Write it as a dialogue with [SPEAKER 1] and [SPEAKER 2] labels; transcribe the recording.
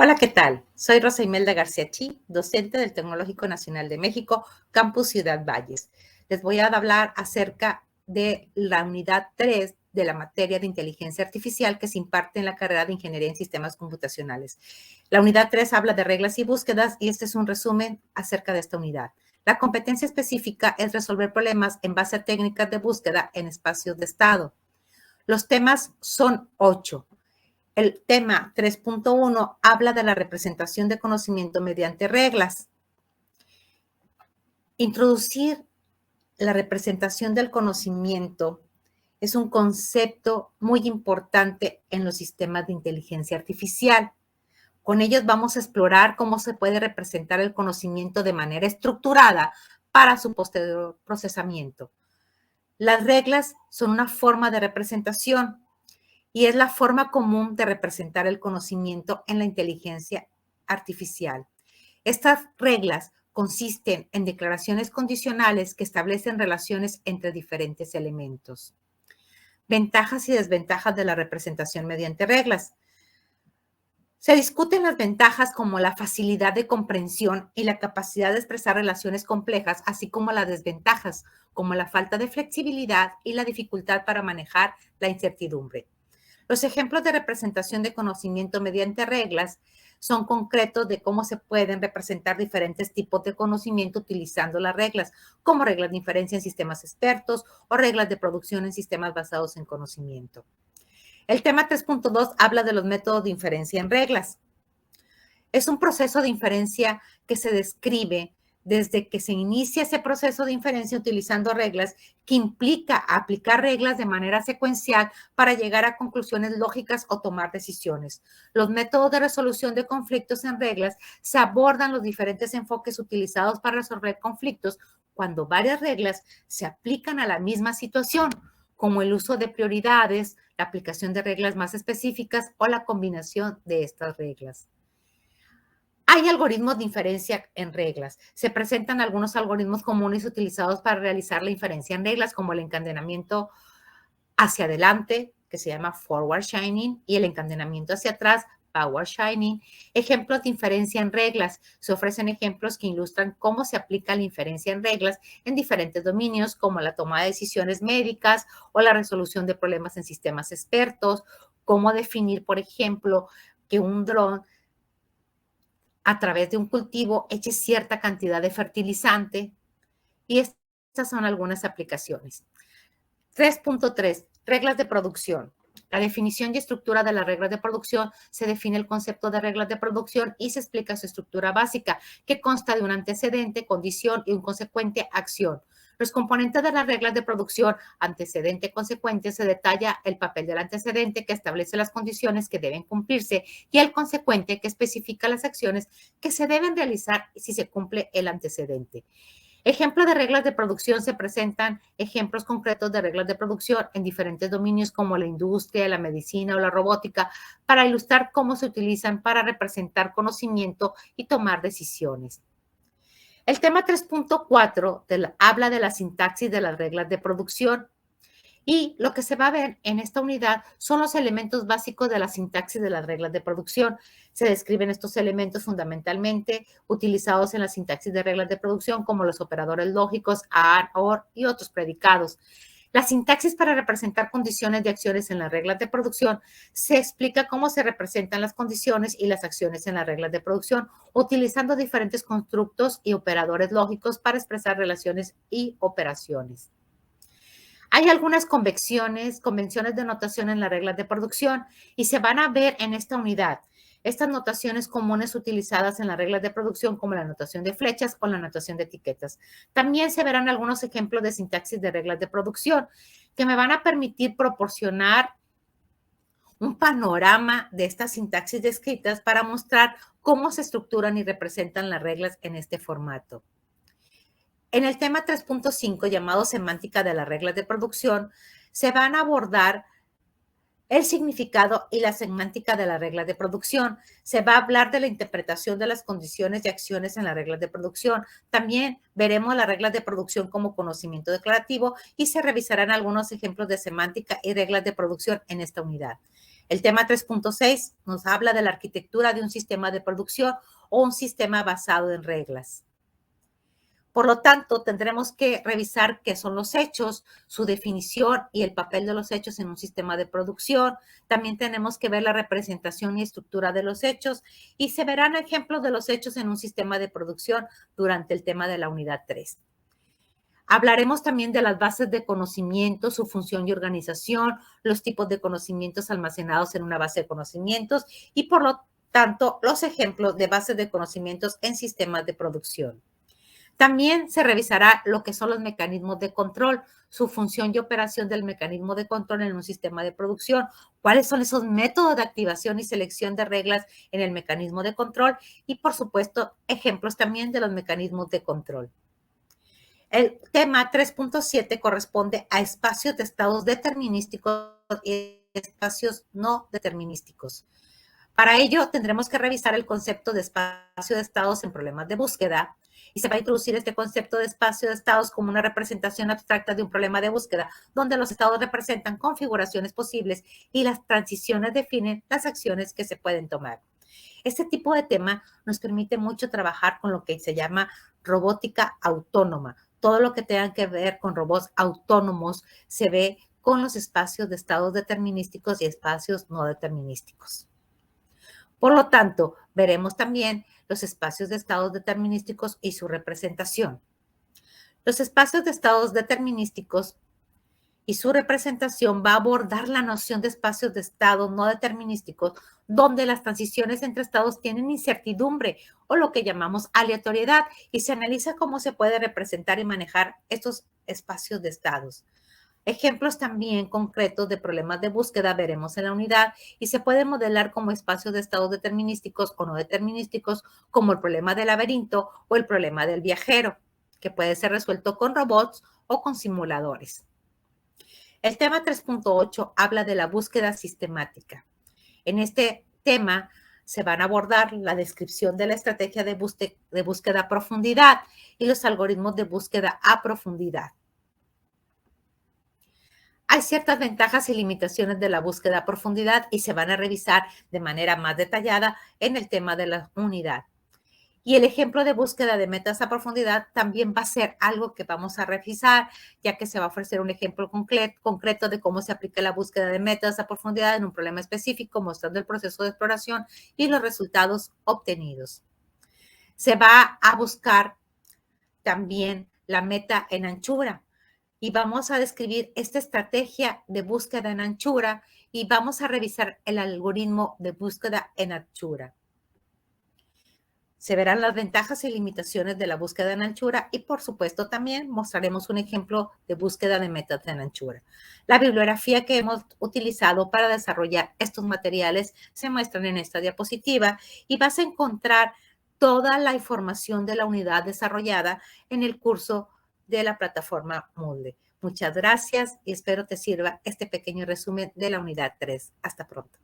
[SPEAKER 1] Hola, ¿qué tal? Soy Rosa Imelda García Chi, docente del Tecnológico Nacional de México, Campus Ciudad Valles. Les voy a hablar acerca de la unidad 3 de la materia de inteligencia artificial que se imparte en la carrera de Ingeniería en Sistemas Computacionales. La unidad 3 habla de reglas y búsquedas y este es un resumen acerca de esta unidad. La competencia específica es resolver problemas en base a técnicas de búsqueda en espacios de estado. Los temas son 8. El tema 3.1 habla de la representación de conocimiento mediante reglas. Introducir la representación del conocimiento es un concepto muy importante en los sistemas de inteligencia artificial. Con ellos vamos a explorar cómo se puede representar el conocimiento de manera estructurada para su posterior procesamiento. Las reglas son una forma de representación y es la forma común de representar el conocimiento en la inteligencia artificial. Estas reglas consisten en declaraciones condicionales que establecen relaciones entre diferentes elementos. Ventajas y desventajas de la representación mediante reglas. Se discuten las ventajas como la facilidad de comprensión y la capacidad de expresar relaciones complejas, así como las desventajas, como la falta de flexibilidad y la dificultad para manejar la incertidumbre. Los ejemplos de representación de conocimiento mediante reglas son concretos de cómo se pueden representar diferentes tipos de conocimiento utilizando las reglas, como reglas de inferencia en sistemas expertos o reglas de producción en sistemas basados en conocimiento. El tema 3.2 habla de los métodos de inferencia en reglas. Es un proceso de inferencia que se describe desde que se inicia ese proceso de inferencia utilizando reglas que implica aplicar reglas de manera secuencial para llegar a conclusiones lógicas o tomar decisiones. Los métodos de resolución de conflictos en reglas se abordan los diferentes enfoques utilizados para resolver conflictos cuando varias reglas se aplican a la misma situación, como el uso de prioridades, la aplicación de reglas más específicas o la combinación de estas reglas. Hay algoritmos de inferencia en reglas. Se presentan algunos algoritmos comunes utilizados para realizar la inferencia en reglas, como el encadenamiento hacia adelante, que se llama forward chaining, y el encadenamiento hacia atrás, backward chaining. Ejemplos de inferencia en reglas. Se ofrecen ejemplos que ilustran cómo se aplica la inferencia en reglas en diferentes dominios, como la toma de decisiones médicas o la resolución de problemas en sistemas expertos, cómo definir, por ejemplo, que un dron a través de un cultivo eche cierta cantidad de fertilizante, y estas son algunas aplicaciones. 3.3. Reglas de producción. La definición y estructura de las reglas de producción. Se define el concepto de reglas de producción y se explica su estructura básica, que consta de un antecedente, condición y un consecuente, acción. Los componentes de las reglas de producción, antecedente, consecuente, se detalla el papel del antecedente, que establece las condiciones que deben cumplirse, y el consecuente, que especifica las acciones que se deben realizar si se cumple el antecedente. Ejemplos de reglas de producción. Se presentan ejemplos concretos de reglas de producción en diferentes dominios como la industria, la medicina o la robótica, para ilustrar cómo se utilizan para representar conocimiento y tomar decisiones. El tema 3.4 habla de la sintaxis de las reglas de producción. Y lo que se va a ver en esta unidad son los elementos básicos de la sintaxis de las reglas de producción. Se describen estos elementos fundamentalmente utilizados en la sintaxis de reglas de producción, como los operadores lógicos, AND, OR y otros predicados. La sintaxis para representar condiciones de acciones en las reglas de producción se explica cómo se representan las condiciones y las acciones en las reglas de producción, utilizando diferentes constructos y operadores lógicos para expresar relaciones y operaciones. Hay algunas convenciones de notación en las reglas de producción y se van a ver en esta unidad. Estas notaciones comunes utilizadas en las reglas de producción, como la notación de flechas o la notación de etiquetas. También se verán algunos ejemplos de sintaxis de reglas de producción que me van a permitir proporcionar un panorama de estas sintaxis descritas para mostrar cómo se estructuran y representan las reglas en este formato. En el tema 3.5, llamado semántica de las reglas de producción, se van a abordar el significado y la semántica de las reglas de producción. Se va a hablar de la interpretación de las condiciones y acciones en las reglas de producción. También veremos las reglas de producción como conocimiento declarativo y se revisarán algunos ejemplos de semántica y reglas de producción en esta unidad. El tema 3.6 nos habla de la arquitectura de un sistema de producción o un sistema basado en reglas. Por lo tanto, tendremos que revisar qué son los hechos, su definición y el papel de los hechos en un sistema de producción. También tenemos que ver la representación y estructura de los hechos y se verán ejemplos de los hechos en un sistema de producción durante el tema de la unidad 3. Hablaremos también de las bases de conocimiento, su función y organización, los tipos de conocimientos almacenados en una base de conocimientos y, por lo tanto, los ejemplos de bases de conocimientos en sistemas de producción. También se revisará lo que son los mecanismos de control, su función y operación del mecanismo de control en un sistema de producción, cuáles son esos métodos de activación y selección de reglas en el mecanismo de control y, por supuesto, ejemplos también de los mecanismos de control. El tema 3.7 corresponde a espacios de estados determinísticos y espacios no determinísticos. Para ello, tendremos que revisar el concepto de espacio de estados en problemas de búsqueda y se va a introducir este concepto de espacio de estados como una representación abstracta de un problema de búsqueda, donde los estados representan configuraciones posibles y las transiciones definen las acciones que se pueden tomar. Este tipo de tema nos permite mucho trabajar con lo que se llama robótica autónoma. Todo lo que tenga que ver con robots autónomos se ve con los espacios de estados determinísticos y espacios no determinísticos. Por lo tanto, veremos también los espacios de estados determinísticos y su representación. Los espacios de estados determinísticos y su representación va a abordar la noción de espacios de estados no determinísticos, donde las transiciones entre estados tienen incertidumbre o lo que llamamos aleatoriedad, y se analiza cómo se puede representar y manejar estos espacios de estados. Ejemplos también concretos de problemas de búsqueda veremos en la unidad y se pueden modelar como espacios de estados determinísticos o no determinísticos, como el problema del laberinto o el problema del viajero, que puede ser resuelto con robots o con simuladores. El tema 3.8 habla de la búsqueda sistemática. En este tema se van a abordar la descripción de la estrategia de búsqueda a profundidad y los algoritmos de búsqueda a profundidad. Hay ciertas ventajas y limitaciones de la búsqueda a profundidad y se van a revisar de manera más detallada en el tema de la unidad. Y el ejemplo de búsqueda de metas a profundidad también va a ser algo que vamos a revisar, ya que se va a ofrecer un ejemplo concreto de cómo se aplica la búsqueda de metas a profundidad en un problema específico, mostrando el proceso de exploración y los resultados obtenidos. Se va a buscar también la meta en anchura y vamos a describir esta estrategia de búsqueda en anchura y vamos a revisar el algoritmo de búsqueda en anchura. Se verán las ventajas y limitaciones de la búsqueda en anchura y, por supuesto, también mostraremos un ejemplo de búsqueda de metas en anchura. La bibliografía que hemos utilizado para desarrollar estos materiales se muestran en esta diapositiva y vas a encontrar toda la información de la unidad desarrollada en el curso de la plataforma Moodle. Muchas gracias y espero te sirva este pequeño resumen de la unidad 3. Hasta pronto.